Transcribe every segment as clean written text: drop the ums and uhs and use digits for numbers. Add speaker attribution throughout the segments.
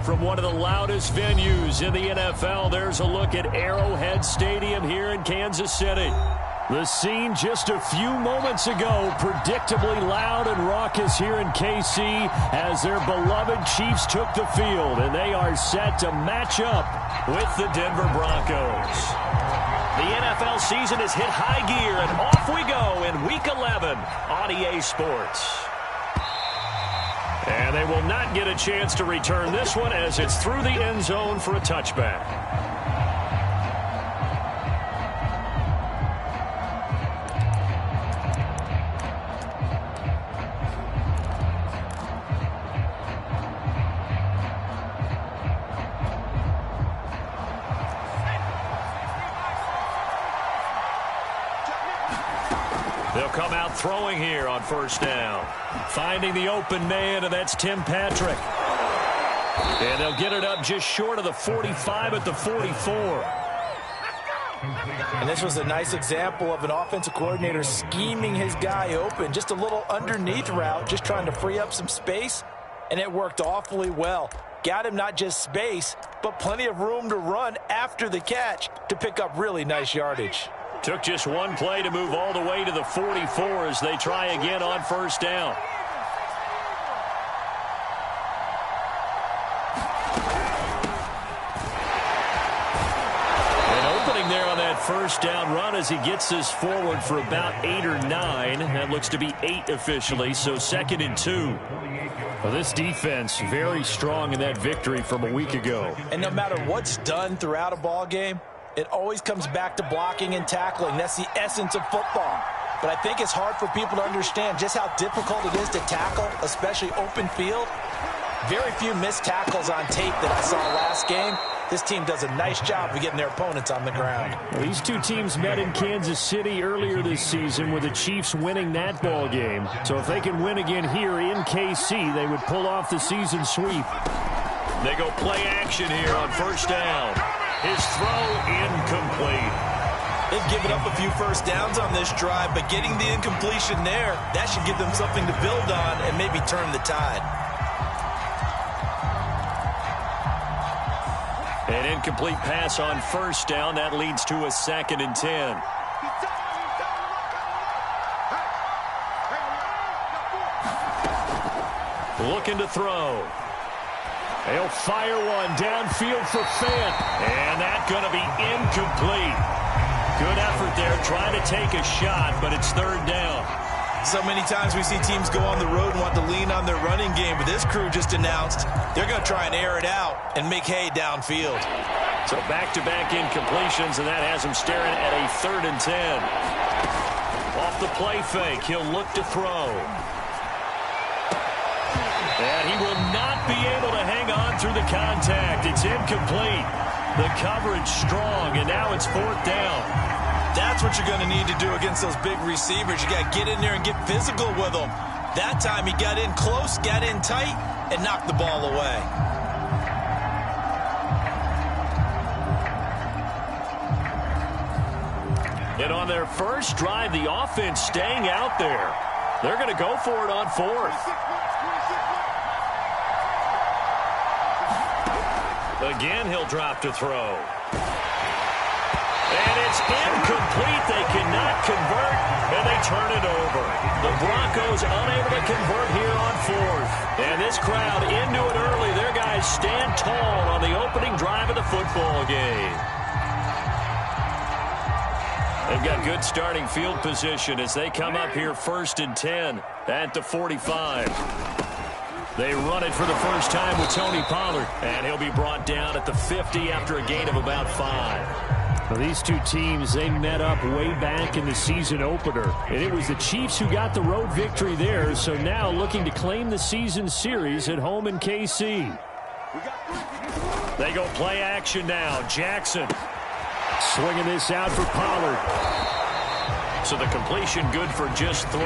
Speaker 1: From one of the loudest venues in the NFL, there's a look at Arrowhead Stadium here in Kansas City. The scene just a few moments ago, predictably loud and raucous here in KC as their beloved Chiefs took the field, and they are set to match up with the Denver Broncos. The NFL season has hit high gear, and off we go in Week 11 on EA Sports. And they will not get a chance to return this one as it's through the end zone for a touchback. They'll come out throwing here on first down. Finding the open man, and that's Tim Patrick. And they'll get it up just short of the 45 at the 44.
Speaker 2: And this was a nice example of an offensive coordinator scheming his guy open. Just a little underneath route, just trying to free up some space, and it worked awfully well. Got him not just space, but plenty of room to run after the catch to pick up really nice yardage.
Speaker 1: Took just one play to move all the way to the 44 as they try again on first down. An opening there on that first down run as he gets this forward for about 8 or 9. That looks to be 8 officially, so 2nd and 2. Well, this defense very strong in that victory from a week ago.
Speaker 2: And no matter what's done throughout a ball game, it always comes back to blocking and tackling. That's the essence of football. But I think it's hard for people to understand just how difficult it is to tackle, especially open field. Very few missed tackles on tape that I saw last game. This team does a nice job of getting their opponents on the ground.
Speaker 1: Well, these two teams met in Kansas City earlier this season with the Chiefs winning that ball game. So if they can win again here in KC, they would pull off the season sweep. They go play action here on first down. His throw incomplete.
Speaker 2: They've given up a few first downs on this drive, but getting the incompletion there, that should give them something to build on and maybe turn the tide.
Speaker 1: An incomplete pass on first down. That leads to a 2nd and 10. Looking to throw. They'll fire one downfield for Fant. And that's going to be incomplete. Good effort there trying to take a shot, but it's 3rd down.
Speaker 2: So many times we see teams go on the road and want to lean on their running game, but this crew just announced they're going to try and air it out and make hay downfield.
Speaker 1: So back-to-back incompletions, and that has him staring at a 3rd and 10. Off the play fake, he'll look to throw. And he will not be able to hang on through the contact. It's incomplete. The coverage strong, and now it's 4th down.
Speaker 2: That's what you're going to need to do against those big receivers. You got to get in there and get physical with them. That time he got in close, got in tight, and knocked the ball away.
Speaker 1: And on their first drive, the offense staying out there. They're going to go for it on 4th. Again, he'll drop to throw. And it's incomplete. They cannot convert, and they turn it over. The Broncos unable to convert here on 4th. And this crowd into it early. Their guys stand tall on the opening drive of the football game. They've got good starting field position as they come up here 1st and 10 at the 45. They run it for the first time with Tony Pollard, and he'll be brought down at the 50 after a gain of about 5. Well, these two teams, they met up way back in the season opener, and it was the Chiefs who got the road victory there, so now looking to claim the season series at home in KC. They go play action now. Jackson swinging this out for Pollard. So the completion good for just 3.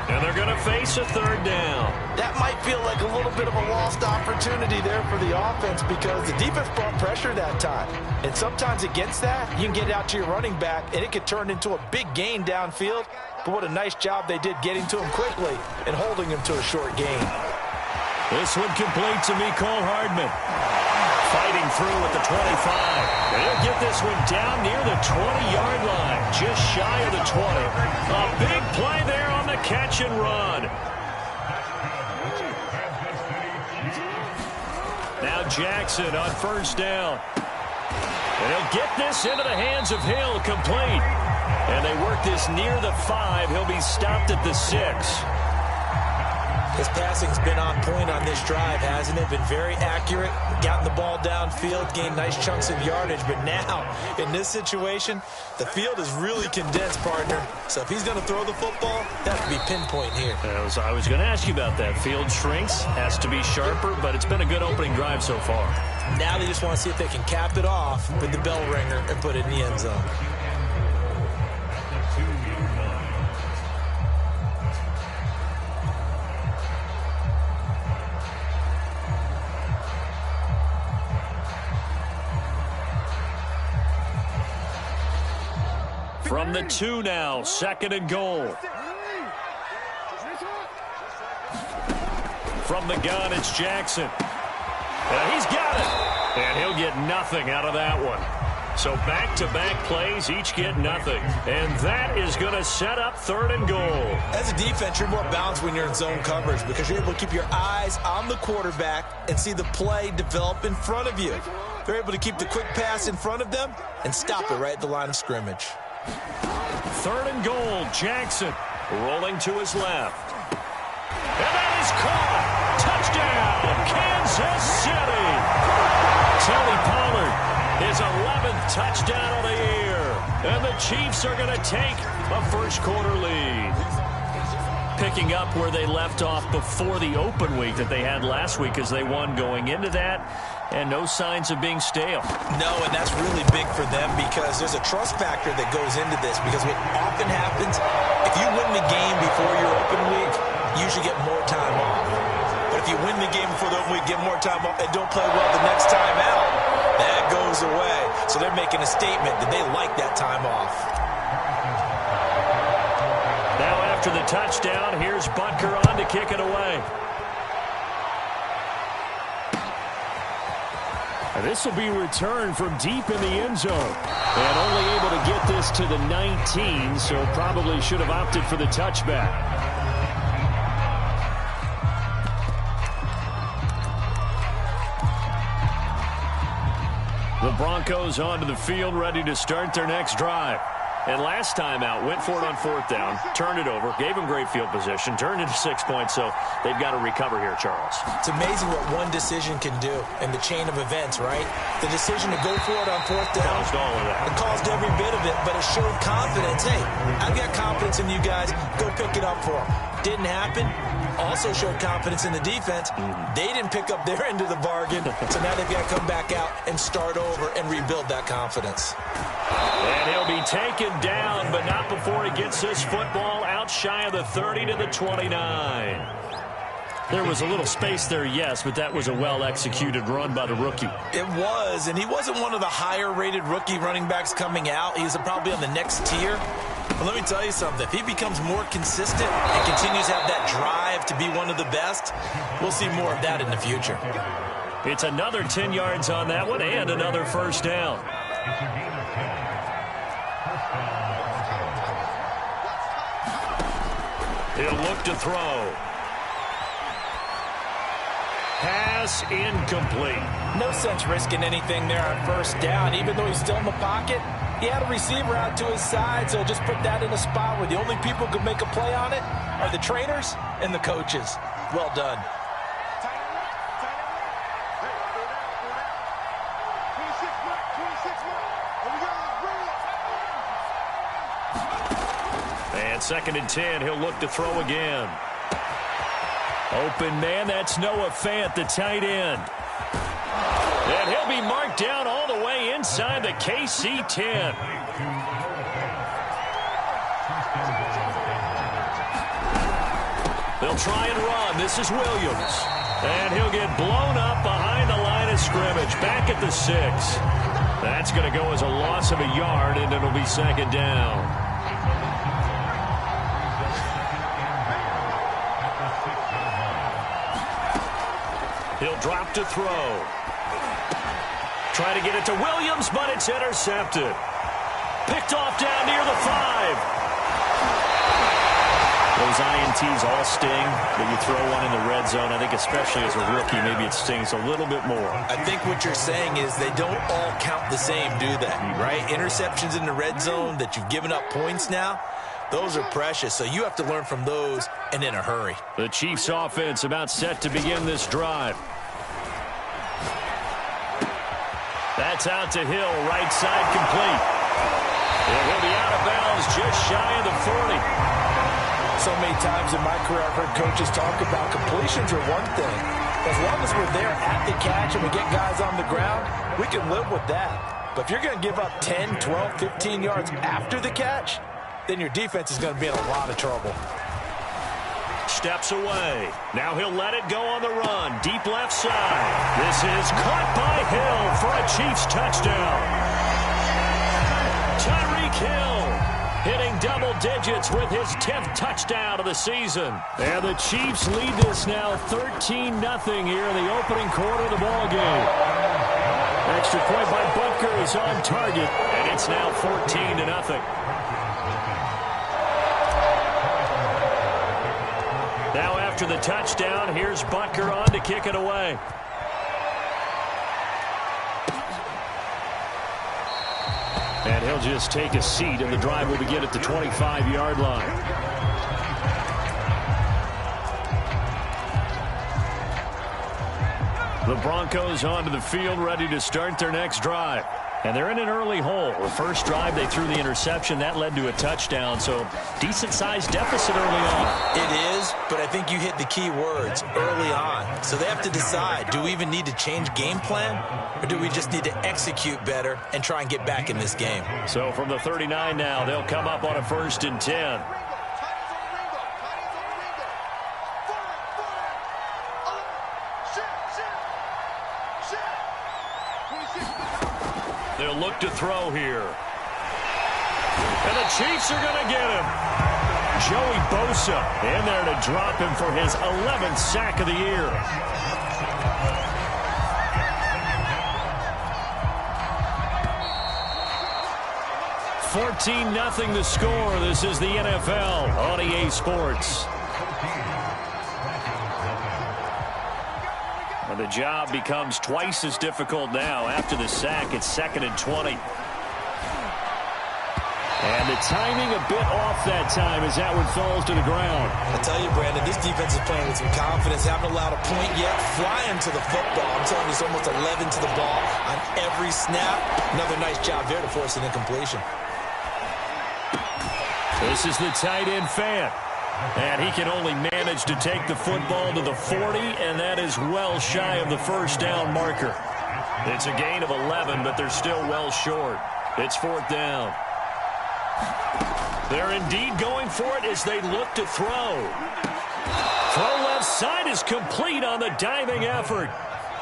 Speaker 1: And they're going to face a 3rd down.
Speaker 2: That might feel like a little bit of a lost opportunity there for the offense because the defense brought pressure that time. And sometimes against that, you can get out to your running back, and it could turn into a big gain downfield. But what a nice job they did getting to him quickly and holding him to a short gain.
Speaker 1: This one complete to Mecole Hardman. Fighting through at the 25. And he'll get this one down near the 20-yard line, just shy of the 20. A big play there on the catch and run. Now Jackson on first down. And he'll get this into the hands of Hill, complete. And they work this near the 5. He'll be stopped at the 6.
Speaker 2: His passing's been on point on this drive, hasn't it? Been very accurate, gotten the ball downfield, gained nice chunks of yardage. But now, in this situation, the field is really condensed, partner. So if he's going to throw the football, that would be pinpoint here.
Speaker 1: I was going to ask you about that. Field shrinks, has to be sharper, but it's been a good opening drive so far.
Speaker 2: Now they just want to see if they can cap it off with the bell ringer and put it in the end zone.
Speaker 1: From the 2 now, 2nd and goal. From the gun, it's Jackson. And he's got it. And he'll get nothing out of that one. So back-to-back plays, each get nothing. And that is going to set up 3rd and goal.
Speaker 2: As a defense, you're more balanced when you're in zone coverage because you're able to keep your eyes on the quarterback and see the play develop in front of you. They're able to keep the quick pass in front of them and stop it right at the line of scrimmage.
Speaker 1: 3rd and goal, Jackson rolling to his left. And that is caught. Touchdown, Kansas City. Tony Pollard, his 11th touchdown of the year. And the Chiefs are going to take a first-quarter lead. Picking up where they left off before the open week that they had last week as they won going into that. And no signs of being stale.
Speaker 2: No, and that's really big for them because there's a trust factor that goes into this. Because what often happens, if you win the game before your open week, you usually get more time off. But if you win the game before the open week, get more time off, and don't play well the next time out, that goes away. So they're making a statement that they like that time off.
Speaker 1: Now after the touchdown, here's Butker on to kick it away. This will be returned from deep in the end zone. And only able to get this to the 19, so probably should have opted for the touchback. The Broncos onto the field, ready to start their next drive. And last time out, went for it on 4th down, turned it over, gave them great field position, turned it to 6 points, so they've got to recover here, Charles.
Speaker 2: It's amazing what one decision can do in the chain of events, right? The decision to go for it on 4th down.
Speaker 1: Caused all of that.
Speaker 2: It caused every bit of it, but it showed confidence. Hey, I've got confidence in you guys. Go pick it up for them. Didn't happen. Also showed confidence in the defense. They didn't pick up their end of the bargain, so now they've got to come back out and start over and rebuild that confidence.
Speaker 1: And he'll be taken down, but not before he gets this football out shy of the 30 to the 29. There was a little space there, yes, but that was a well-executed run by the rookie.
Speaker 2: It was, and he wasn't one of the higher-rated rookie running backs coming out. He's probably on the next tier. But let me tell you something. If he becomes more consistent and continues to have that drive to be one of the best, we'll see more of that in the future.
Speaker 1: It's another 10 yards on that one and another first down. He'll look to throw. Pass incomplete.
Speaker 2: No sense risking anything there on first down. Even though he's still in the pocket, he had a receiver out to his side, so just put that in a spot where the only people who can make a play on it are the trainers and the coaches. Well done.
Speaker 1: And 2nd and 10, he'll look to throw again. Open man, that's Noah Fant, the tight end. And he'll be marked down all the way inside the KC 10. They'll try and run. This is Williams. And he'll get blown up behind the line of scrimmage, back at the 6. That's going to go as a loss of a yard, and it'll be 2nd down. He'll drop to throw. Try to get it to Williams, but it's intercepted. Picked off down near the 5. Those INTs all sting, but you throw one in the red zone. I think especially as a rookie, maybe it stings a little bit more.
Speaker 2: I think what you're saying is they don't all count the same, do they? Right? Interceptions in the red zone that you've given up points now, those are precious. So you have to learn from those and in a hurry.
Speaker 1: The Chiefs offense about set to begin this drive. That's out to Hill, right side complete. And he'll be out of bounds just shy of the 40.
Speaker 2: So many times in my career I've heard coaches talk about completions are one thing. As long as we're there at the catch and we get guys on the ground, we can live with that. But if you're going to give up 10, 12, 15 yards after the catch, then your defense is going to be in a lot of trouble.
Speaker 1: Steps away. Now he'll let it go on the run. Deep left side. This is caught by Hill for a Chiefs touchdown. Tyreek Hill hitting double digits with his 10th touchdown of the season. And the Chiefs lead this now 13-0 here in the opening quarter of the ball game. Extra point by Butker is on target, and it's now 14-0. Now after the touchdown, here's Butker on to kick it away. And he'll just take a seat, and the drive will begin at the 25-yard line. The Broncos onto the field, ready to start their next drive. And they're in an early hole. The first drive, they threw the interception. That led to a touchdown, so decent-sized deficit early on.
Speaker 2: It is, but I think you hit the key words, early on. So they have to decide, do we even need to change game plan, or do we just need to execute better and try and get back in this game?
Speaker 1: So from the 39 now, they'll come up on a 1st and 10. They'll look to throw here. And the Chiefs are going to get him. Joey Bosa in there to drop him for his 11th sack of the year. $14-0 the score. This is the NFL on EA Sports. And the job becomes twice as difficult now. After the sack, it's 2nd and 20. And the timing a bit off that time as that one falls to the ground.
Speaker 2: I tell you, Brandon, this defense is playing with some confidence. Haven't allowed a point yet. Flying to the football. I'm telling you, it's almost 11 to the ball on every snap. Another nice job there to force an incompletion.
Speaker 1: This is the tight end Fant. And he can only manage to take the football to the 40, and that is well shy of the first down marker. It's a gain of 11, but they're still well short. It's 4th down. They're indeed going for it as they look to throw. Throw left side is complete on the diving effort.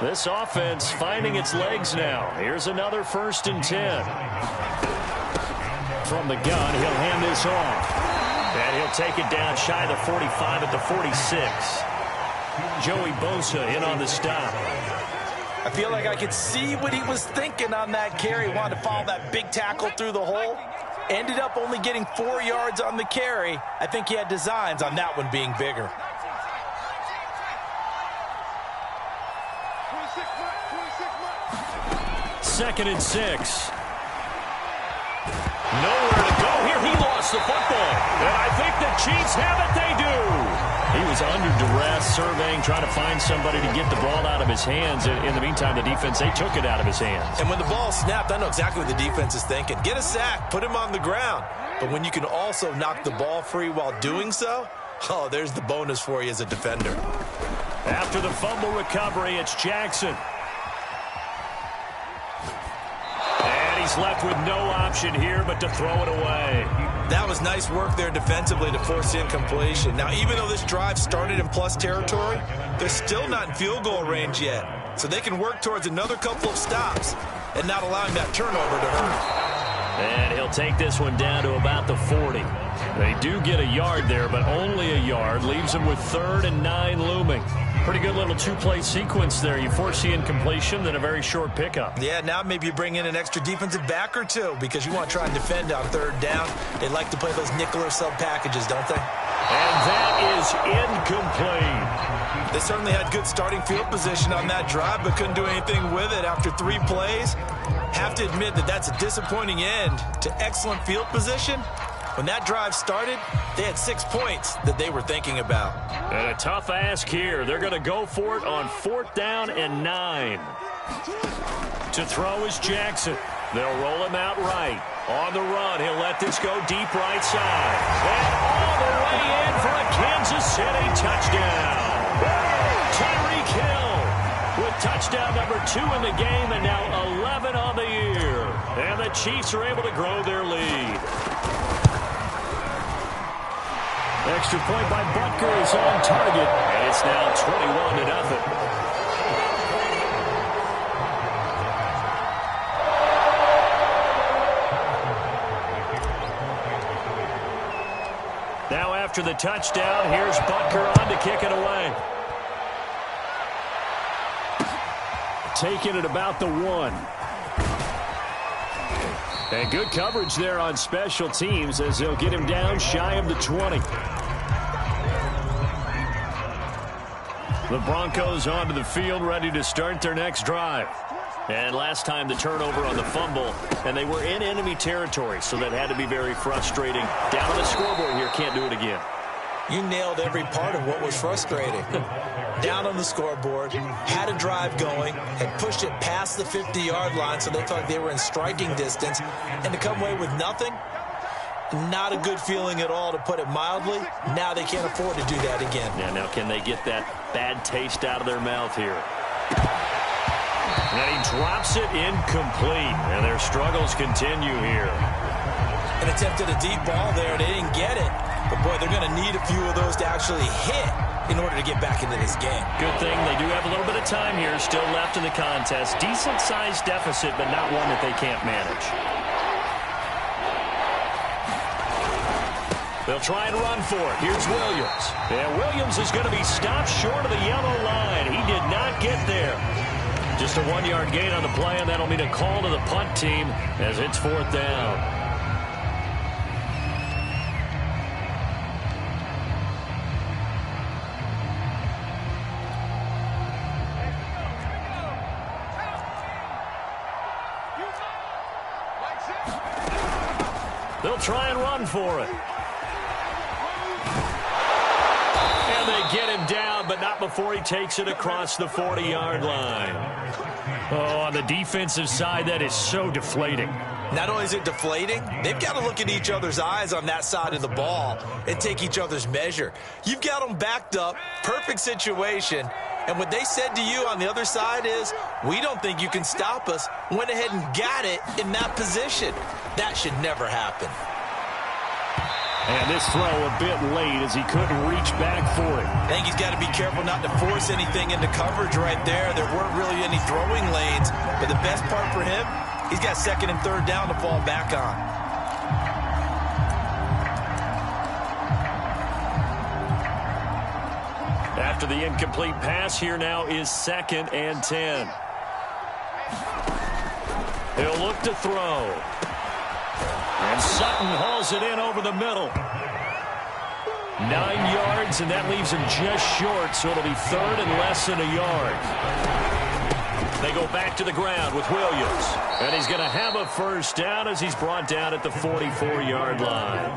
Speaker 1: This offense finding its legs now. Here's another 1st and 10. From the gun, he'll hand this off. And he'll take it down shy of the 45 at the 46. Joey Bosa in on the stop.
Speaker 2: I feel like I could see what he was thinking on that carry. Wanted to follow that big tackle through the hole. Ended up only getting 4 yards on the carry. I think he had designs on that one being bigger.
Speaker 1: Second and 6. Nowhere to go here. He lost the football. And I think the Chiefs have it. They do. He was under duress, surveying, trying to find somebody to get the ball out of his hands. In the meantime, the defense, they took it out of his hands.
Speaker 2: And when the ball snapped, I know exactly what the defense is thinking. Get a sack. Put him on the ground. But when you can also knock the ball free while doing so, oh, there's the bonus for you as a defender.
Speaker 1: After the fumble recovery, it's Jackson. He's left with no option here but to throw it away.
Speaker 2: That was nice work there defensively to force incompletion. Now, even though this drive started in plus territory, they're still not in field goal range yet. So they can work towards another couple of stops and not allowing that turnover to hurt.
Speaker 1: And he'll take this one down to about the 40. They do get a yard there, but only a yard. Leaves them with 3rd and 9 looming. Pretty good little two-play sequence there. You force the incompletion, then a very short pickup.
Speaker 2: Yeah, now maybe you bring in an extra defensive back or two because you want to try and defend on 3rd down. They like to play those nickel or sub packages, don't they?
Speaker 1: And that is incomplete.
Speaker 2: They certainly had good starting field position on that drive, but couldn't do anything with it after 3 plays. Have to admit that that's a disappointing end to excellent field position. When that drive started, they had 6 points that they were thinking about.
Speaker 1: And a tough ask here. They're going to go for it on 4th down and 9. To throw is Jackson. They'll roll him out right. On the run, he'll let this go deep right side. And all the way in for a Kansas City touchdown. Tyreek Hill with touchdown number 2 in the game and now 11 on the year. And the Chiefs are able to grow their lead. Extra point by Butker is on target, and it's now 21-0. Now after the touchdown, here's Butker on to kick it away. Taking it about the 1. And good coverage there on special teams as they'll get him down shy of the 20. The Broncos onto the field ready to start their next drive. And last time the turnover on the fumble, and they were in enemy territory, so that had to be very frustrating. Down on the scoreboard here, can't do it again.
Speaker 2: You nailed every part of what was frustrating. Down on the scoreboard, had a drive going, had pushed it past the 50-yard line so they thought they were in striking distance, and to come away with nothing, not a good feeling at all, to put it mildly. Now they can't afford to do that again.
Speaker 1: Yeah, now can they get that bad taste out of their mouth here? And he drops it incomplete, and their struggles continue here.
Speaker 2: An attempt at a deep ball there, they didn't get it. But, boy, they're going to need a few of those to actually hit in order to get back into this game.
Speaker 1: Good thing they do have a little bit of time here still left in the contest. Decent-sized deficit, but not one that they can't manage. They'll try and run for it. Here's Williams. And Williams is going to be stopped short of the yellow line. He did not get there. Just a 1-yard gain on the play, and that'll mean a call to the punt team as it's 4th down. They'll try and run for it. And they get him down, but not before he takes it across the 40-yard line. Oh, on the defensive side, that is so deflating.
Speaker 2: Not only is it deflating, they've got to look in each other's eyes on that side of the ball and take each other's measure. You've got them backed up, perfect situation, and what they said to you on the other side is, we don't think you can stop us. Went ahead and got it in that position. That should never happen.
Speaker 1: And this throw a bit late as he couldn't reach back for it.
Speaker 2: I think he's got to be careful not to force anything into coverage right there. There weren't really any throwing lanes, but the best part for him, he's got 2nd and 3rd down to fall back on.
Speaker 1: After the incomplete pass, here now is 2nd and 10. He'll look to throw. And Sutton hauls it in over the middle. 9 yards, and that leaves him just short, so it'll be 3rd and less than a yard. They go back to the ground with Williams. And he's going to have a 1st down as he's brought down at the 44-yard line.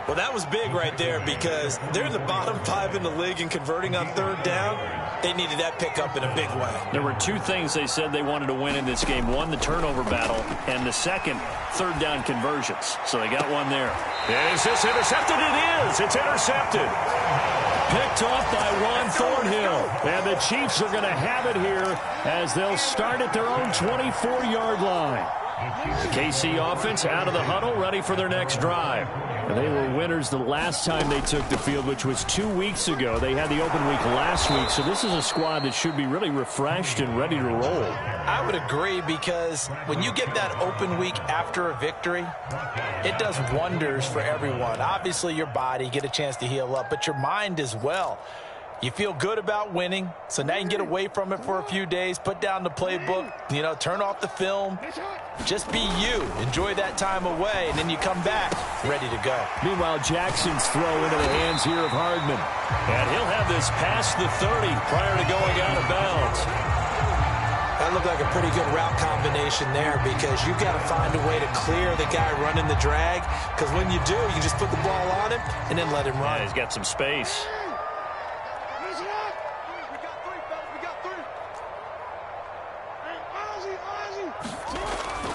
Speaker 2: Well, that was big right there because they're in the bottom 5 in the league in converting on 3rd down. They needed that pickup in a big way.
Speaker 1: There were 2 things they said they wanted to win in this game. One, the turnover battle, and the second, 3rd down conversions. So they got one there. Is this intercepted? It is. It's intercepted. Picked off by Ron Thornhill. And the Chiefs are going to have it here as they'll start at their own 24-yard line. The KC offense out of the huddle, ready for their next drive. And they were winners the last time they took the field, which was 2 weeks ago. They had the open week last week, so this is a squad that should be really refreshed and ready to roll.
Speaker 2: I would agree, because when you get that open week after a victory, it does wonders for everyone. Obviously, your body, get a chance to heal up, but your mind as well. You feel good about winning, so now you can get away from it for a few days, put down the playbook, turn off the film, just be you. Enjoy that time away, and then you come back ready to go.
Speaker 1: Meanwhile, Jackson's throw into the hands here of Hardman. And he'll have this past the 30 prior to going out of bounds.
Speaker 2: That looked like a pretty good route combination there, because you've got to find a way to clear the guy running the drag, because when you do, you just put the ball on him and then let him run.
Speaker 1: Yeah, he's got some space.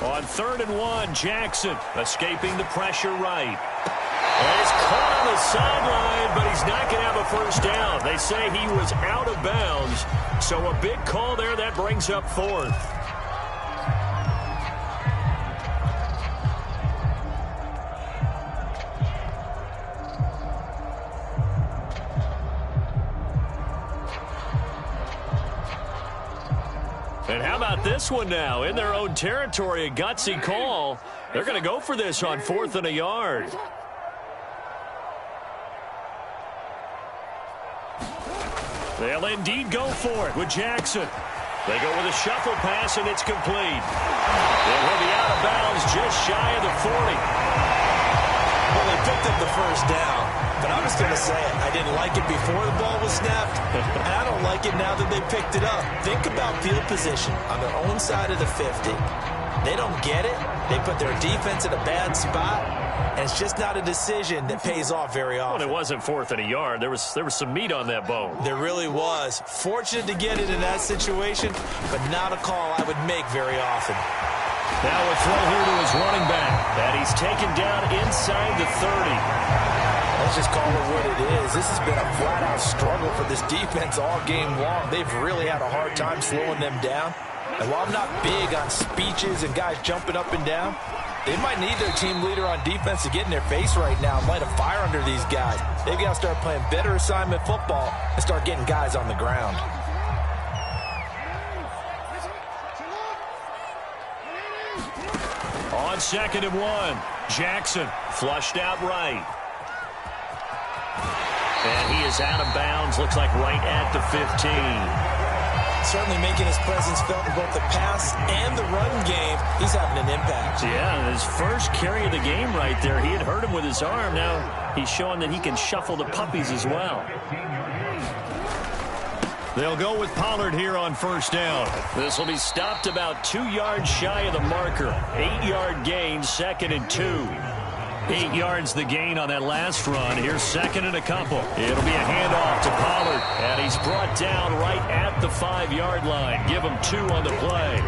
Speaker 1: On 3rd and 1, Jackson escaping the pressure right. And he's caught on the sideline, but he's not going to have a first down. They say he was out of bounds, so a big call there. That brings up 4th. And how about this one now? In their own territory, a gutsy call. They're going to go for this on 4th and a yard. They'll indeed go for it with Jackson. They go with a shuffle pass, and it's complete. And he'll be out of bounds just shy of the 40.
Speaker 2: Well, they picked up the first down, but I was going to say it. I didn't like it before the ball was snapped, and I don't like it now that they picked it up. Think about field position on their own side of the 50. They don't get it. They put their defense in a bad spot, and it's just not a decision that pays off very often.
Speaker 1: Well, it wasn't 4th and a yard. There was some meat on that bone.
Speaker 2: There really was. Fortunate to get it in that situation, but not a call I would make very often.
Speaker 1: Now a throw here to his running back, and he's taken down inside the 30.
Speaker 2: Let's just call it what it is. This has been a flat-out struggle for this defense all game long. They've really had a hard time slowing them down. And while I'm not big on speeches and guys jumping up and down, they might need their team leader on defense to get in their face right now and light a fire under these guys. They've got to start playing better assignment football and start getting guys on the ground.
Speaker 1: On 2nd and 1, Jackson flushed out right. And he is out of bounds, looks like right at the 15.
Speaker 2: Certainly making his presence felt in both the pass and the run game. He's having an impact.
Speaker 1: Yeah, his first carry of the game right there. He had hurt him with his arm. Now he's showing that he can shuffle the puppies as well. They'll go with Pollard here on 1st down. This will be stopped about 2 yards shy of the marker. 8-yard gain, 2nd and 2. 8 yards the gain on that last run. Here's 2nd and a couple. It'll be a handoff to Pollard, and he's brought down right at the 5-yard line. Give him 2 on the play.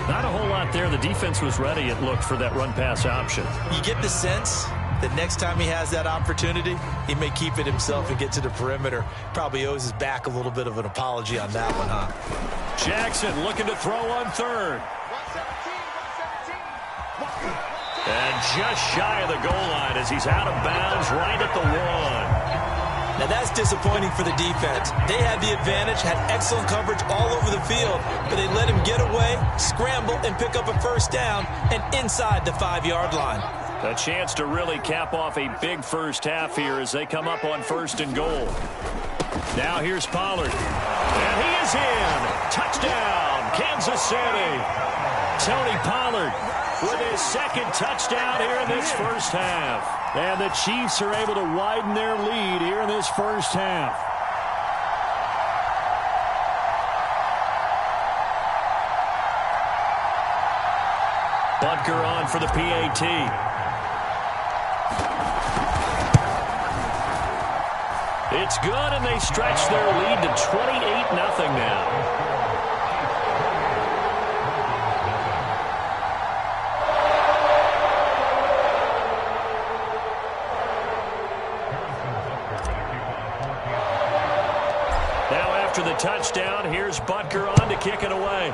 Speaker 1: Not a whole lot there. The defense was ready, it looked, for that run-pass option.
Speaker 2: You get the sense that next time he has that opportunity, he may keep it himself and get to the perimeter. Probably owes his back a little bit of an apology on that one, huh?
Speaker 1: Jackson looking to throw on 3rd. And just shy of the goal line as he's out of bounds right at the 1.
Speaker 2: Now that's disappointing for the defense. They had the advantage, had excellent coverage all over the field, but they let him get away, scramble, and pick up a first down, and inside the 5-yard line.
Speaker 1: A chance to really cap off a big first half here as they come up on 1st and goal. Now here's Pollard. And he is in. Touchdown, Kansas City. Tony Pollard with his 2nd touchdown here in this first half. And the Chiefs are able to widen their lead here in this first half. Butker on for the PAT. It's good, and they stretch their lead to 28-0 now. After the touchdown, here's Butker on to kick it away.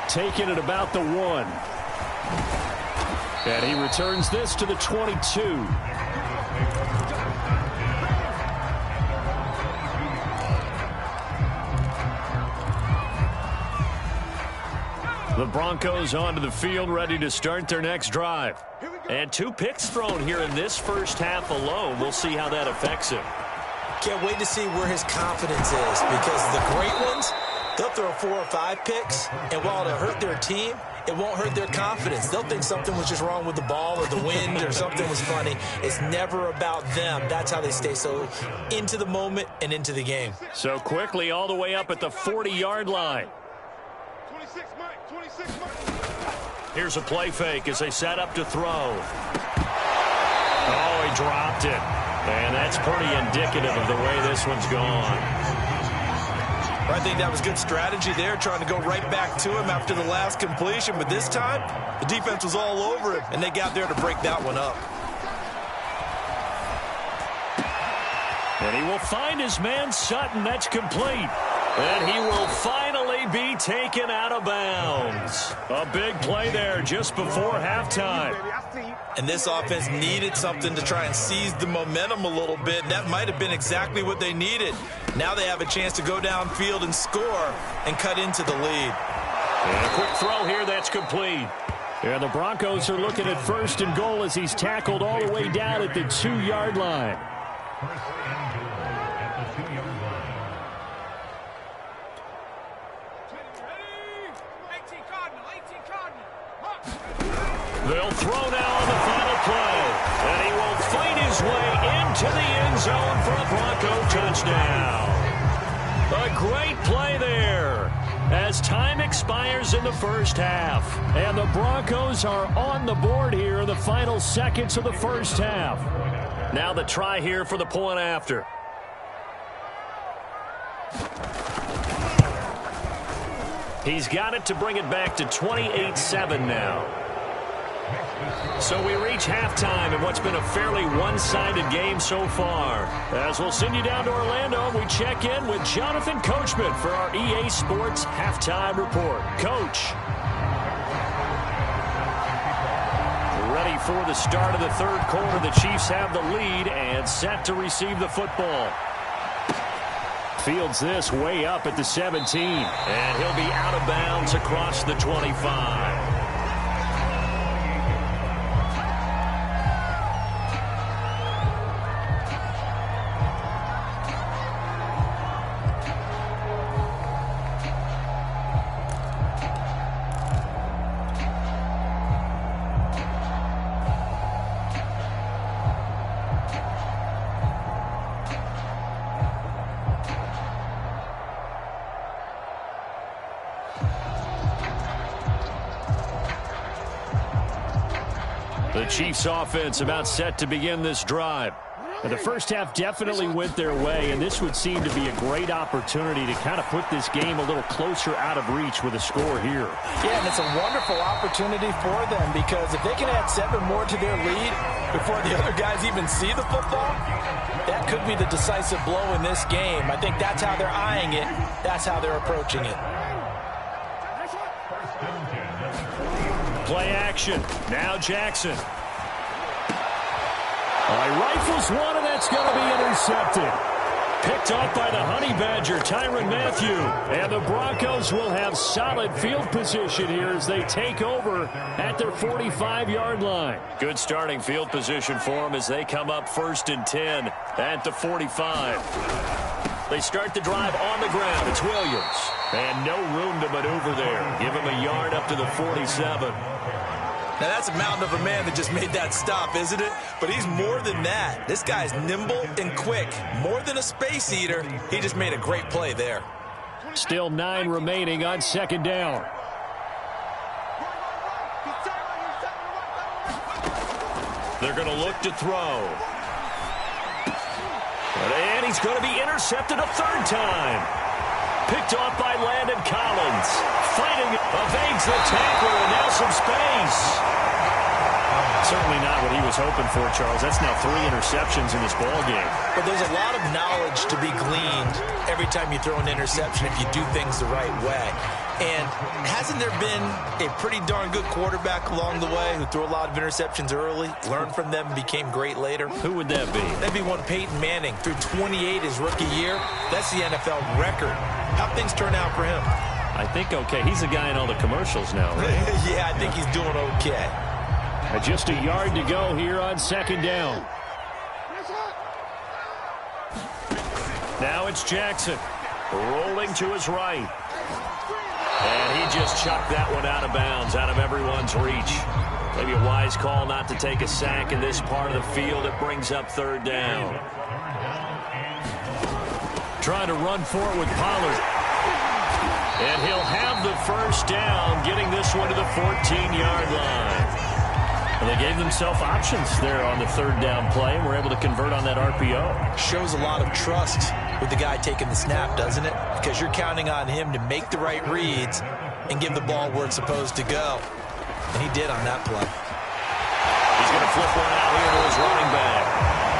Speaker 1: Taken at about the 1. And he returns this to the 22. The Broncos onto the field, ready to start their next drive. And 2 picks thrown here in this first half alone. We'll see how that affects him.
Speaker 2: Can't wait to see where his confidence is, because the great ones, they'll throw 4 or 5 picks, and while it'll hurt their team, it won't hurt their confidence. They'll think something was just wrong with the ball or the wind or something was funny. It's never about them. That's how they stay so into the moment and into the game.
Speaker 1: So quickly all the way up at the 40-yard line.
Speaker 3: 26, Mike. 26, Mike.
Speaker 1: Here's a play fake as they set up to throw. Oh, he dropped it. And that's pretty indicative of the way this one's gone.
Speaker 2: I think that was good strategy there, trying to go right back to him after the last completion. But this time, the defense was all over him, and they got there to break that one up.
Speaker 1: And he will find his man Sutton. That's complete. And he will finally be taken out of bounds. A big play there just before halftime.
Speaker 2: And this offense needed something to try and seize the momentum a little bit. That might have been exactly what they needed. Now they have a chance to go downfield and score and cut into the lead.
Speaker 1: And a quick throw here, that's complete. And the Broncos are looking at 1st and goal as he's tackled all the way down at the 2-yard line. They'll throw now on the final play. And he will fight his way into the end zone for a Bronco touchdown. A great play there as time expires in the first half. And the Broncos are on the board here in the final seconds of the first half. Now the try here for the point after. He's got it to bring it back to 28-7 now. So we reach halftime in what's been a fairly one-sided game so far. As we'll send you down to Orlando, we check in with Jonathan Coachman for our EA Sports Halftime Report. Coach. Ready for the start of the third quarter. The Chiefs have the lead and set to receive the football. Fields this way up at the 17. And he'll be out of bounds across the 25. The Chiefs offense about set to begin this drive. And the first half definitely went their way, and this would seem to be a great opportunity to kind of put this game a little closer out of reach with a score here.
Speaker 2: Yeah, and it's a wonderful opportunity for them, because if they can add 7 more to their lead before the other guys even see the football, that could be the decisive blow in this game. I think that's how they're eyeing it. That's how they're approaching it.
Speaker 1: Play action. Now Jackson. Rifles one, and that's going to be intercepted. Picked off by the Honey Badger, Tyrann Mathieu. And the Broncos will have solid field position here as they take over at their 45-yard line. Good starting field position for them as they come up 1st and 10 at the 45. They start the drive on the ground. It's Williams. And no room to maneuver there. Give him a yard up to the 47.
Speaker 2: Now, that's a mountain of a man that just made that stop, isn't it? But he's more than that. This guy's nimble and quick. More than a space eater. He just made a great play there.
Speaker 1: Still 9 remaining on 2nd down. They're going to look to throw. And he's going to be intercepted a 3rd time. Picked off by Landon Collins. Fighting, evades the tackler, and now some space. Certainly not what he was hoping for, Charles. That's now 3 interceptions in this ball game.
Speaker 2: But there's a lot of knowledge to be gleaned every time you throw an interception if you do things the right way. And hasn't there been a pretty darn good quarterback along the way who threw a lot of interceptions early, learned from them, and became great later?
Speaker 1: Who would that be?
Speaker 2: That'd be one Peyton Manning. Threw 28 his rookie year. That's the NFL record. How'd things turn out for him?
Speaker 1: I think okay. He's the guy in all the commercials now, right?
Speaker 2: Yeah, I think he's doing okay.
Speaker 1: Just a yard to go here on 2nd down. Now it's Jackson rolling to his right. And he just chucked that one out of bounds, out of everyone's reach. Maybe a wise call not to take a sack in this part of the field. It brings up 3rd down. Trying to run for it with Pollard. And he'll have the 1st down, getting this one to the 14-yard line. And they gave themselves options there on the 3rd down play, and were able to convert on that RPO.
Speaker 2: Shows a lot of trust with the guy taking the snap, doesn't it? Because you're counting on him to make the right reads and give the ball where it's supposed to go. And he did on that play.
Speaker 1: He's going to flip one out here to his running back.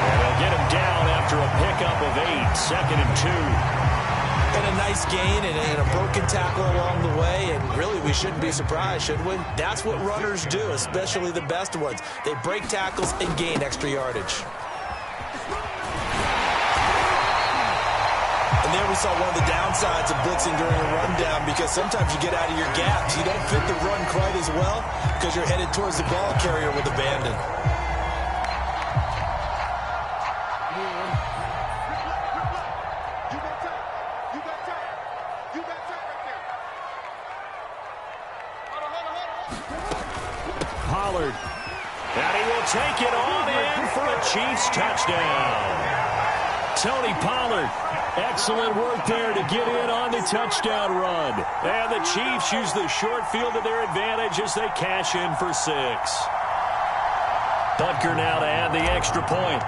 Speaker 1: And they'll get him down after a pickup of 8, 2nd and 2.
Speaker 2: And a nice gain and a broken tackle along the way, and really we shouldn't be surprised, should we? That's what runners do, especially the best ones. They break tackles and gain extra yardage. And there we saw one of the downsides of blitzing during a rundown, because sometimes you get out of your gaps. You don't fit the run quite as well because you're headed towards the ball carrier with abandon.
Speaker 1: Pollard. And he will take it on in for a Chiefs touchdown. Tony Pollard. Excellent work there to get in on the touchdown run. And the Chiefs use the short field to their advantage as they cash in for 6. Butker now to add the extra point.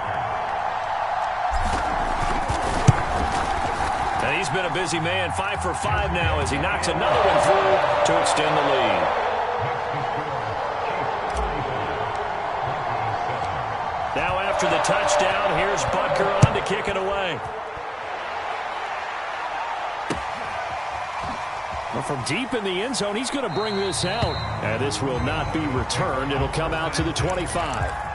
Speaker 1: And he's been a busy man, 5 for 5 now as he knocks another one through to extend the lead. Now after the touchdown, here's Butker on to kick it away. Well, from deep in the end zone, he's going to bring this out. And this will not be returned. It'll come out to the 25.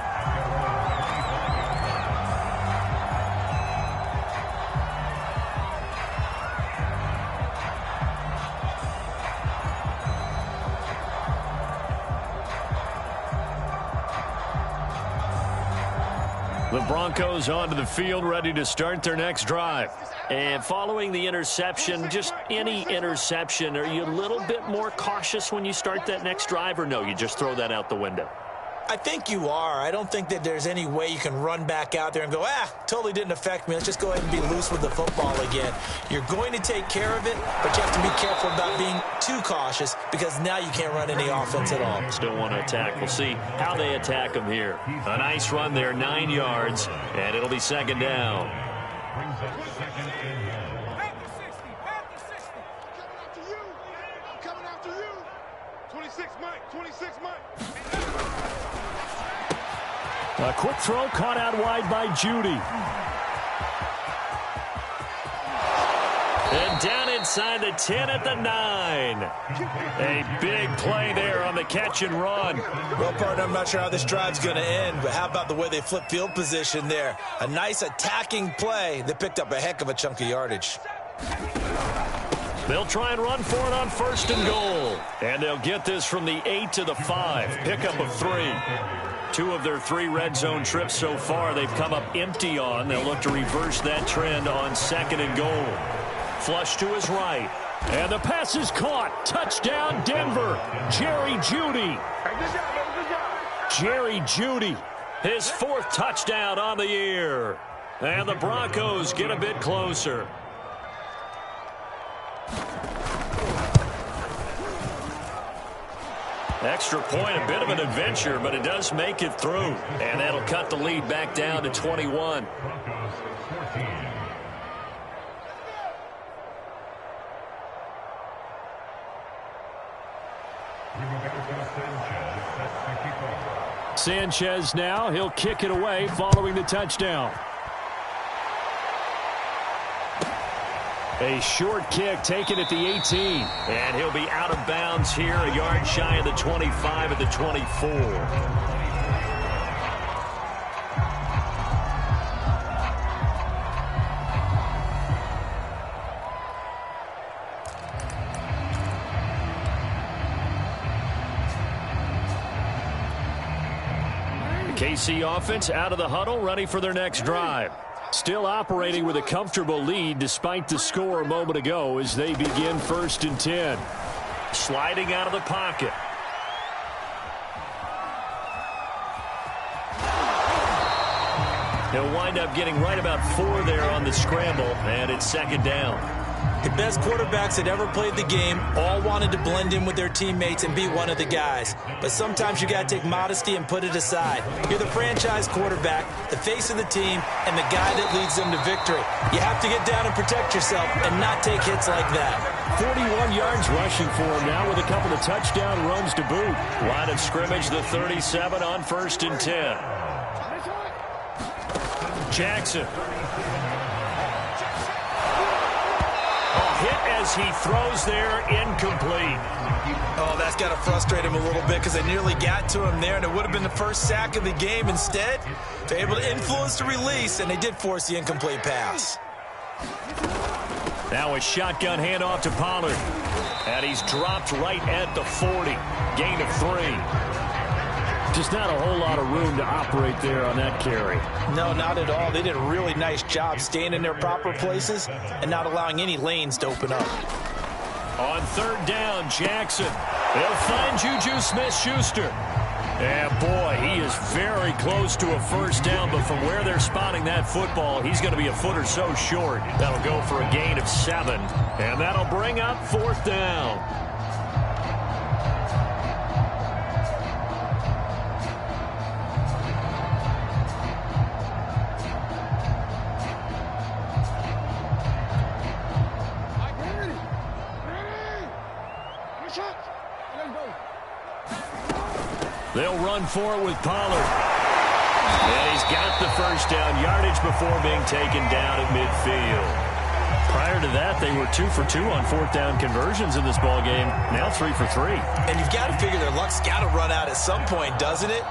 Speaker 1: The Broncos onto the field, ready to start their next drive. And following the interception, just any interception, are you a little bit more cautious when you start that next drive, or no, you just throw that out the window?
Speaker 2: I think you are. I don't think that there's any way you can run back out there and go, totally didn't affect me. Let's just go ahead and be loose with the football again. You're going to take care of it, but you have to be careful about being too cautious because now you can't run any offense at all.
Speaker 1: Still want to attack. We'll see how they attack him here. A nice run there, 9 yards, and it'll be 2nd down.
Speaker 3: Coming after you. 26 Mike, 26 Mike.
Speaker 1: A quick throw caught out wide by Judy. And down inside the 10 at the 9. A big play there on the catch and run.
Speaker 2: Well, partner, I'm not sure how this drive's going to end, but how about the way they flip field position there? A nice attacking play that picked up a heck of a chunk of yardage.
Speaker 1: They'll try and run for it on 1st and goal. And they'll get this from the 8 to the 5. Pickup of 3. 2 of their 3 red zone trips so far they've come up empty on. They'll look to reverse that trend on 2nd and goal. Flush to his right. And the pass is caught. Touchdown, Denver. Jerry Jeudy. Jerry Jeudy. His 4th touchdown on the year. And the Broncos get a bit closer. Extra point, a bit of an adventure, but it does make it through. And that'll cut the lead back down to 21. Sanchez now, he'll kick it away following the touchdown. A short kick taken at the 18. And he'll be out of bounds here, a yard shy of the 25 at the 24. KC offense out of the huddle, ready for their next drive. Still operating with a comfortable lead despite the score a moment ago as they begin 1st and 10. Sliding out of the pocket. He'll wind up getting right about 4 there on the scramble, and it's 2nd down.
Speaker 2: The best quarterbacks that ever played the game all wanted to blend in with their teammates and be one of the guys. But sometimes you got to take modesty and put it aside. You're the franchise quarterback, the face of the team, and the guy that leads them to victory. You have to get down and protect yourself and not take hits like that.
Speaker 1: 41 yards rushing for him now with a couple of touchdown runs to boot. Line of scrimmage, the 37 on 1st and 10. Jackson. Hit as he throws there, incomplete.
Speaker 2: Oh, that's got to frustrate him a little bit because they nearly got to him there, and it would have been the first sack of the game. Instead, they're able to influence the release, and they did force the incomplete pass.
Speaker 1: Now a shotgun handoff to Pollard, and he's dropped right at the 40. Gain of 3. Just not a whole lot of room to operate there on that carry.
Speaker 2: No, not at all. They did a really nice job staying in their proper places and not allowing any lanes to open up.
Speaker 1: On 3rd down, Jackson. He'll find Juju Smith-Schuster. And boy, he is very close to a 1st down, but from where they're spotting that football, he's going to be a foot or so short. That'll go for a gain of 7, and that'll bring up 4th down. They'll run for it with Pollard. And he's got the 1st down yardage before being taken down at midfield. Prior to that, they were 2 for 2 on 4th down conversions in this ballgame. Now 3 for 3.
Speaker 2: And you've got to figure their luck's got to run out at some point, doesn't it?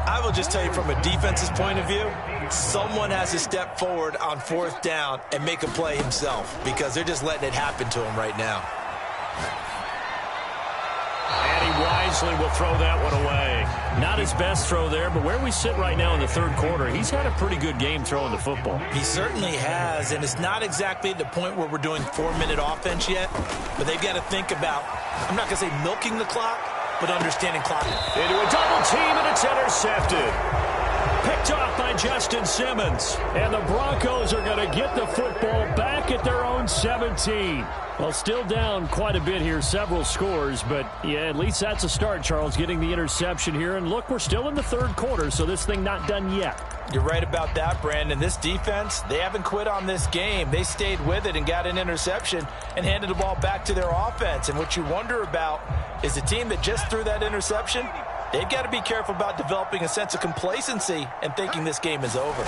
Speaker 2: I will just tell you from a defense's point of view, someone has to step forward on 4th down and make a play himself because they're just letting it happen to him right now.
Speaker 1: And he wisely will throw that one away. Not his best throw there, but where we sit right now in the 3rd quarter, he's had a pretty good game throwing the football.
Speaker 2: He certainly has, and it's not exactly the point where we're doing 4-minute offense yet, but they've got to think about, I'm not going to say milking the clock, but understanding clock.
Speaker 1: Into a double team, and it's intercepted. Picked off by Justin Simmons. And the Broncos are going to get the football back at their own 17. Well, still down quite a bit here, several scores, but yeah, at least that's a start, Charles, getting the interception here. And look, we're still in the 3rd quarter, so this thing not done yet.
Speaker 2: You're right about that, Brandon. This defense, they haven't quit on this game. They stayed with it and got an interception and handed the ball back to their offense. And what you wonder about is the team that just threw that interception, they've got to be careful about developing a sense of complacency and thinking this game is over.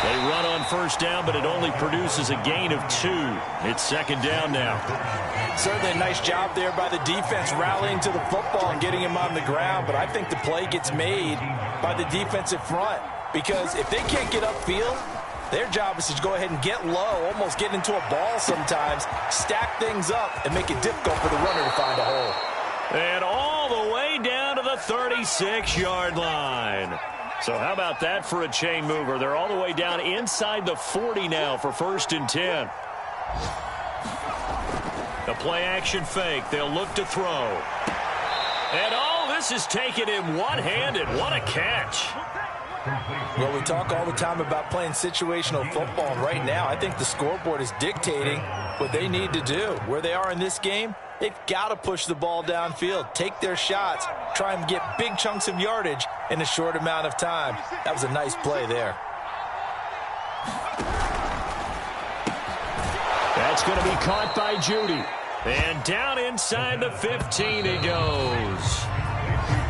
Speaker 1: They run on 1st down, but it only produces a gain of 2. It's 2nd down now.
Speaker 2: Certainly a nice job there by the defense rallying to the football and getting him on the ground, but I think the play gets made by the defensive front because if they can't get upfield, their job is to go ahead and get low, almost get into a ball sometimes, stack things up, and make it difficult for the runner to find a hole.
Speaker 1: And all the way down to the 36-yard line. So how about that for a chain mover? They're all the way down inside the 40 now for 1st and 10. The play-action fake. They'll look to throw. And this is taken in one-handed. What a catch.
Speaker 2: Well, we talk all the time about playing situational football. And right now, I think the scoreboard is dictating what they need to do. Where they are in this game, they've got to push the ball downfield, take their shots, try and get big chunks of yardage in a short amount of time. That was a nice play there.
Speaker 1: That's going to be caught by Judy. And down inside the 15 he goes.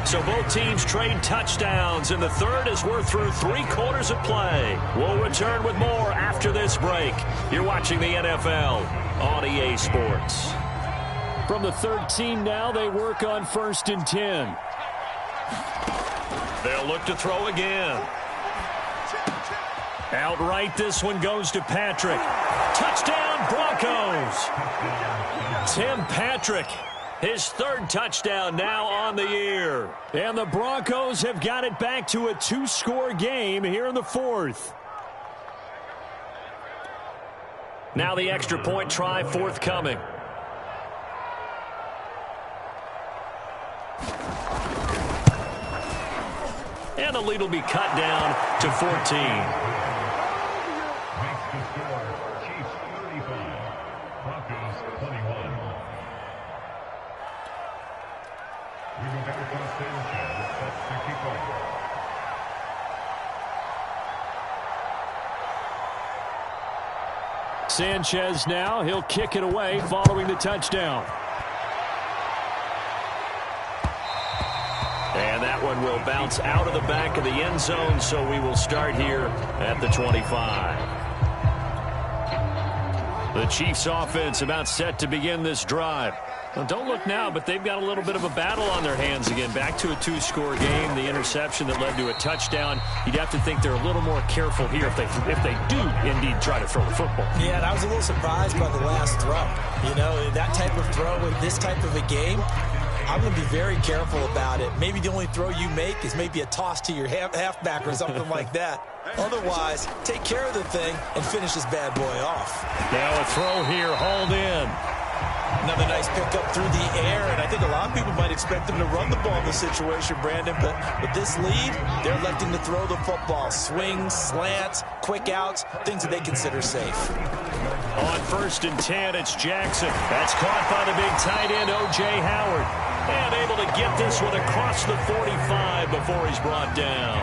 Speaker 1: So both teams trade touchdowns in the third as we're through 3 quarters of play. We'll return with more after this break. You're watching the NFL on EA Sports.
Speaker 4: From the 13 now, they work on 1st and 10.
Speaker 1: They'll look to throw again. Outright, this one goes to Patrick. Touchdown, Broncos. Tim Patrick, his 3rd touchdown now on the year.
Speaker 4: And the Broncos have got it back to a 2-score game here in the 4th.
Speaker 1: Now the extra point try forthcoming. And the lead will be cut down to 14.
Speaker 4: Sanchez now, he'll kick it away following the touchdown.
Speaker 1: And that one will bounce out of the back of the end zone, so we will start here at the 25. The Chiefs offense about set to begin this drive. Well, don't look now, but they've got a little bit of a battle on their hands again. Back to a 2-score game. The interception that led to a touchdown. You'd have to think they're a little more careful here if they do indeed try to throw the football.
Speaker 2: Yeah, and I was a little surprised by the last throw. You know, that type of throw in this type of a game, I'm going to be very careful about it. Maybe the only throw you make is maybe a toss to your halfback or something like that. Otherwise, take care of the thing and finish this bad boy off.
Speaker 1: Now a throw here, hauled in.
Speaker 2: Another nice pickup through the air, and I think a lot of people might expect them to run the ball in this situation, Brandon, but with this lead, they're electing to throw the football. Swings, slants, quick outs, things that they consider safe.
Speaker 1: On 1st and 10, it's Jackson. That's caught by the big tight end, O.J. Howard. And able to get this one across the 45 before he's brought down.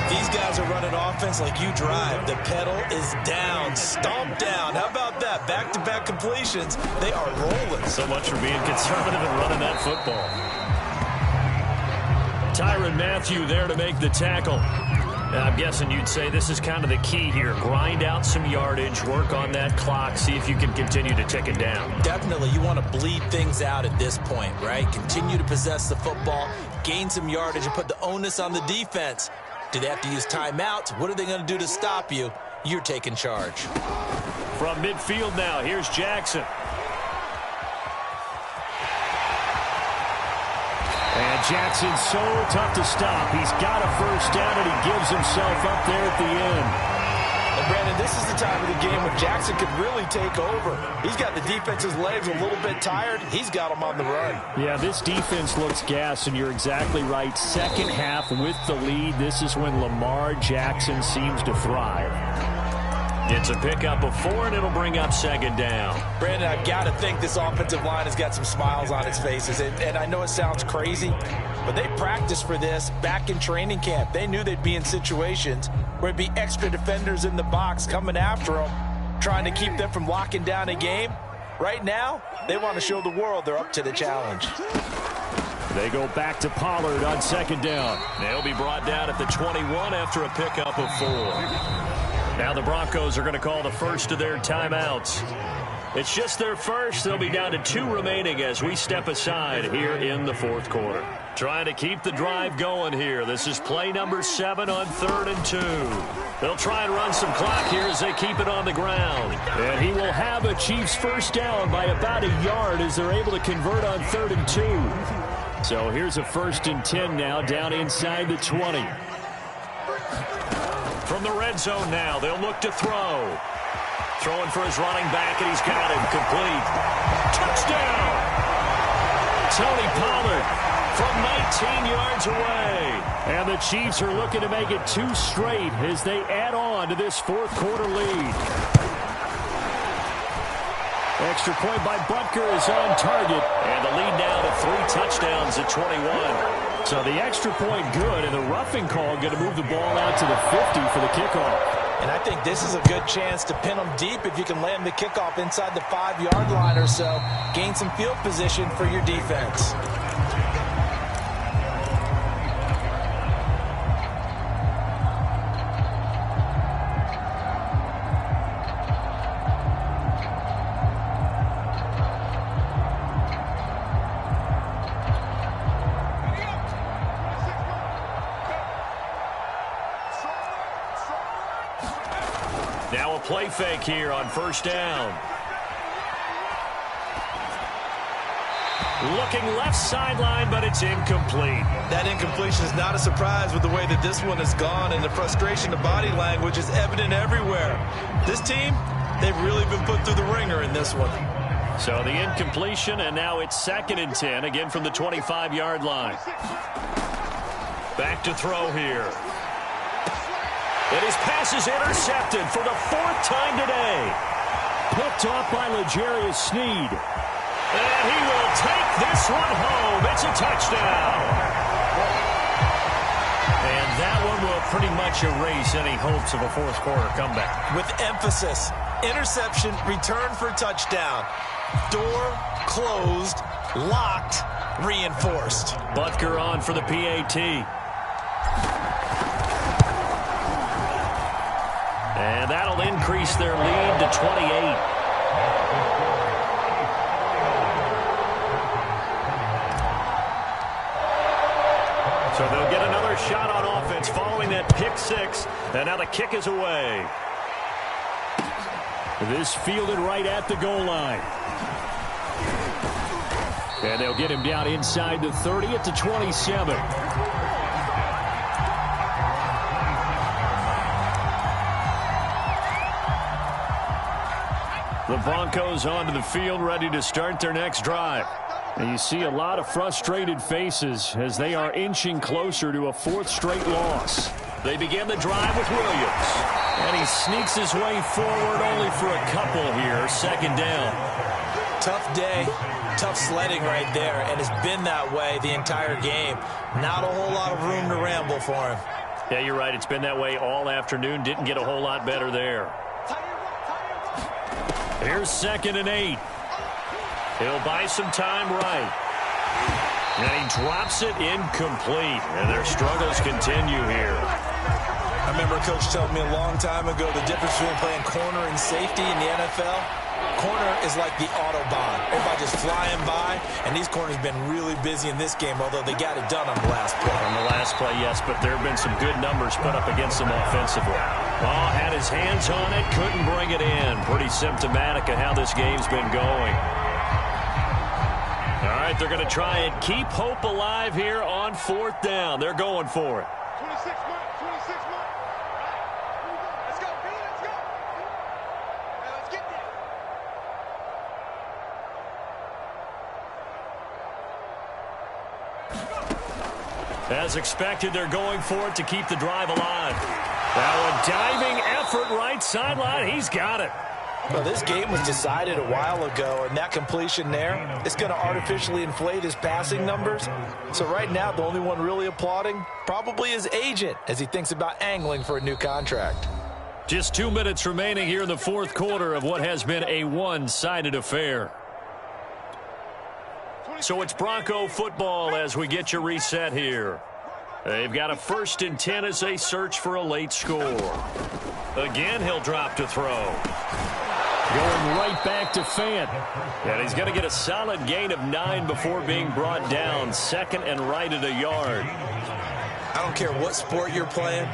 Speaker 2: These guys are running offense like you drive. The pedal is down, stomp down. How about that? Back-to-back completions. They are rolling.
Speaker 1: So much for being conservative and running that football. Tyrann Mathieu there to make the tackle. Now, I'm guessing you'd say this is kind of the key here. Grind out some yardage, work on that clock, see if you can continue to tick it down.
Speaker 2: Definitely. You want to bleed things out at this point, right? Continue to possess the football, gain some yardage, and put the onus on the defense. Do they have to use timeouts? What are they going to do to stop you? You're taking charge.
Speaker 1: From midfield now, here's Jackson.
Speaker 4: And Jackson's so tough to stop. He's got a first down, and he gives himself up there at the end.
Speaker 2: And Brandon, this is the time of the game when Jackson could really take over. He's got the defense's legs a little bit tired. He's got them on the run.
Speaker 4: Yeah, this defense looks gassed, and you're exactly right. Second half with the lead, this is when Lamar Jackson seems to thrive.
Speaker 1: It's a pickup of 4, and it'll bring up 2nd down.
Speaker 2: Brandon, I've got to think this offensive line has got some smiles on its faces. And I know it sounds crazy, but they practiced for this back in training camp. They knew they'd be in situations where it'd be extra defenders in the box coming after them, trying to keep them from locking down a game. Right now, they want to show the world they're up to the challenge.
Speaker 4: They go back to Pollard on 2nd down.
Speaker 1: They'll be brought down at the 21 after a pickup of 4. Now the Broncos are going to call the first of their timeouts. It's just their first. They'll be down to 2 remaining as we step aside here in the 4th quarter. Trying to keep the drive going here. This is play number 7 on 3rd and 2. They'll try and run some clock here as they keep it on the ground.
Speaker 4: And he will have a Chiefs first down by about a yard as they're able to convert on 3rd and 2. So here's a 1st and 10 now down inside the 20.
Speaker 1: From the red zone now, they'll look to throw. Throwing for his running back, and he's got him complete. Touchdown! Tony Pollard from 19 yards away.
Speaker 4: And the Chiefs are looking to make it 2 straight as they add on to this 4th quarter lead. Extra point by Butker is on target.
Speaker 1: And the lead now to 3 touchdowns at 21.
Speaker 4: So the extra point good, and the roughing call going to move the ball out to the 50 for the kickoff.
Speaker 2: And I think this is a good chance to pin them deep if you can land the kickoff inside the 5-yard line or so. Gain some field position for your defense.
Speaker 1: Now a play fake here on first down. Looking left sideline, but it's incomplete.
Speaker 2: That incompletion is not a surprise with the way that this one has gone, and the frustration of body language is evident everywhere. This team, they've really been put through the ringer in this one.
Speaker 1: So the incompletion, and now it's 2nd and 10, again from the 25-yard line. Back to throw here. And his pass is intercepted for the 4th time today.
Speaker 4: Picked off by L'Jarius Sneed.
Speaker 1: And he will take this one home. It's a touchdown. And that one will pretty much erase any hopes of a fourth-quarter comeback.
Speaker 2: With emphasis, interception, return for touchdown. Door closed, locked, reinforced.
Speaker 1: Butker on for the PAT. And that'll increase their lead to 28. So they'll get another shot on offense following that pick six. And now the kick is away.
Speaker 4: This fielded right at the goal line. And they'll get him down inside the 30 at the 27.
Speaker 1: The Broncos onto the field, ready to start their next drive.
Speaker 4: And you see a lot of frustrated faces as they are inching closer to a 4th straight loss.
Speaker 1: They begin the drive with Williams. And he sneaks his way forward only for a couple here. 2nd down.
Speaker 2: Tough day, tough sledding right there, and it's been that way the entire game. Not a whole lot of room to ramble for him.
Speaker 1: Yeah, you're right. It's been that way all afternoon. Didn't get a whole lot better there. Here's 2nd and 8. He'll buy some time right. And he drops it incomplete. And their struggles continue here.
Speaker 2: I remember a coach telling me a long time ago the difference between playing corner and safety in the NFL. Corner is like the Autobahn. Everybody just flying by, and these corners have been really busy in this game, although they got it done on the last play.
Speaker 1: On the last play, yes, but there have been some good numbers put up against them offensively. Oh, had his hands on it, couldn't bring it in. Pretty symptomatic of how this game's been going. All right, they're going to try and keep hope alive here on 4th down. They're going for it.
Speaker 3: 26 Mike, 26 Mike. Let's go, Billy, let's go. Now let's get there.
Speaker 1: As expected, they're going for it to keep the drive alive. Now a diving effort right sideline. He's got it.
Speaker 2: Well, this game was decided a while ago, and that completion there, it's going to artificially inflate his passing numbers. So right now, the only one really applauding probably his agent as he thinks about angling for a new contract.
Speaker 1: Just 2 minutes remaining here in the 4th quarter of what has been a one-sided affair. So it's Bronco football as we get you reset here. They've got a 1st and 10 as they search for a late score. Again, he'll drop to throw.
Speaker 4: Going right back to Fant.
Speaker 1: And he's going to get a solid gain of 9 before being brought down. 2nd and right at a yard.
Speaker 2: I don't care what sport you're playing.